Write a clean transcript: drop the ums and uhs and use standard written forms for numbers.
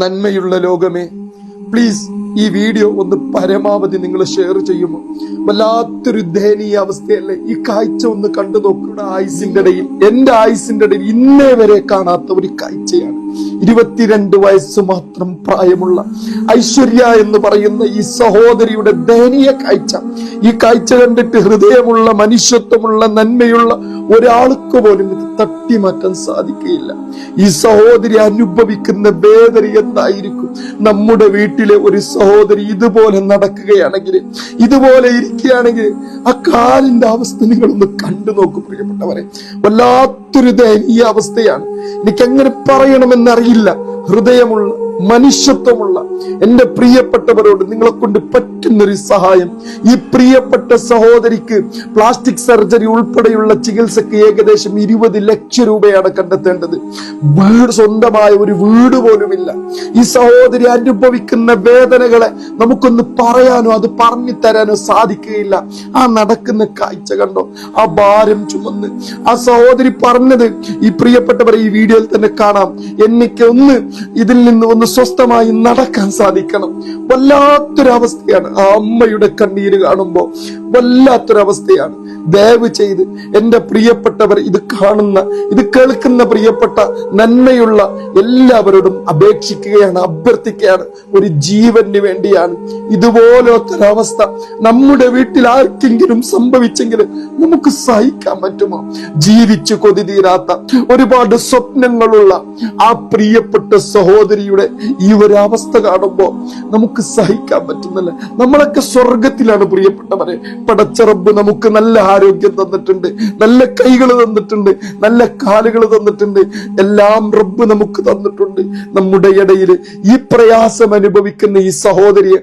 നന്മയുള്ള ലോകമേ, പ്ലീസ് ഈ വീഡിയോ ഒന്ന് പരമാവധി നിങ്ങൾ ഷെയർ ചെയ്യുമോ? വല്ലാത്തൊരു ദയനീയ അവസ്ഥയല്ലേ? ഈ കാഴ്ച ഒന്ന് കണ്ടു നോക്കുക. എന്റെ ആയുസിന്റെ ഇടയിൽ ഇന്നേ വരെ കാണാത്ത ഒരു കാഴ്ചയാണ്. 22 വയസ്സ് മാത്രം പ്രായമുള്ള ഐശ്വര്യ എന്ന് പറയുന്ന ഈ സഹോദരിയുടെ ദയനീയ കാഴ്ച. ഈ കാഴ്ച കണ്ടിട്ട് ഹൃദയമുള്ള, മനുഷ്യത്വമുള്ള, നന്മയുള്ള ഒരാൾക്ക് പോലും ഇത് തട്ടിമാറ്റാൻ സാധിക്കുകയില്ല. ഈ സഹോദരി അനുഭവിക്കുന്ന വേദന എന്തായിരിക്കും? നമ്മുടെ വീട്ടിലെ ഒരു സഹോദരി ഇതുപോലെ നടക്കുകയാണെങ്കിൽ, ഇതുപോലെ ഇരിക്കുകയാണെങ്കിൽ, ആ കാലിന്റെ അവസ്ഥ നിങ്ങളൊന്ന് കണ്ടു നോക്കും പ്രിയപ്പെട്ടവരെ. വല്ലാത്തൊരു ദയനീയ അവസ്ഥയാണ്. എനിക്കെങ്ങനെ പറയണമെന്നറിയില്ല. ഹൃദയമുള്ള, മനുഷ്യത്വമുള്ള എന്റെ പ്രിയപ്പെട്ടവരോട് നിങ്ങളെ കൊണ്ട് പറ്റുന്നൊരു സഹായം. ഈ പ്രിയപ്പെട്ട സഹോദരിക്ക് പ്ലാസ്റ്റിക് സർജറി ഉൾപ്പെടെയുള്ള ചികിത്സക്ക് ഏകദേശം 20 ലക്ഷം രൂപയാണ് കണ്ടെത്തേണ്ടത്. സ്വന്തമായ ഒരു വീട് പോലുമില്ല. ഈ സഹോദരി അനുഭവിക്കുന്ന വേദനകളെ നമുക്കൊന്ന് പറയാനോ അത് പറഞ്ഞു തരാനോ സാധിക്കുകയില്ല. ആ നടക്കുന്ന കാഴ്ച കണ്ടോ? ആ ഭാരം ചുമന്ന് ആ സഹോദരി പറഞ്ഞത് ഈ പ്രിയപ്പെട്ടവരെ ഈ വീഡിയോയിൽ തന്നെ കാണാം. എനിക്ക് ഇതിൽ നിന്ന് ഒന്ന് സ്വസ്ഥമായി നടക്കാൻ സാധിക്കണം. വല്ലാത്തൊരവസ്ഥയാണ്. ആ അമ്മയുടെ കണ്ണീര് കാണുമ്പോ വല്ലാത്തൊരവസ്ഥയാണ്. ദയവ് ചെയ്ത് എന്റെ പ്രിയപ്പെട്ടവർ, ഇത് കാണുന്ന, ഇത് കേൾക്കുന്ന പ്രിയപ്പെട്ട നന്മയുള്ള എല്ലാവരോടും അപേക്ഷിക്കുകയാണ്, അഭ്യർത്ഥിക്കുകയാണ്. ഒരു ജീവന് വേണ്ടിയാണ്. ഇതുപോലത്തൊരവസ്ഥ നമ്മുടെ വീട്ടിൽ ആർക്കെങ്കിലും സംഭവിച്ചെങ്കിൽ നമുക്ക് സഹിക്കാൻ പറ്റുമോ? ജീവിച്ചു കൊതി തീരാത്ത ഒരുപാട് സ്വപ്നങ്ങളുള്ള ആ പ്രിയപ്പെട്ട സഹോദരിയുടെ ഈ ഒരു അവസ്ഥ കാണുമ്പോ നമുക്ക് സഹിക്കാൻ പറ്റുന്നില്ല. നമ്മളൊക്കെ സ്വർഗത്തിലാണ് പ്രിയപ്പെട്ടവരെ. പടച്ച റബ്ബ് നമുക്ക് നല്ല ആരോഗ്യം തന്നിട്ടുണ്ട്, നല്ല കൈകൾ തന്നിട്ടുണ്ട്, നല്ല കാലുകൾ തന്നിട്ടുണ്ട്, എല്ലാം റബ്ബ് നമുക്ക് തന്നിട്ടുണ്ട്. നമ്മുടെ ഇടയിൽ ഈ പ്രയാസം അനുഭവിക്കുന്ന ഈ സഹോദരിയെ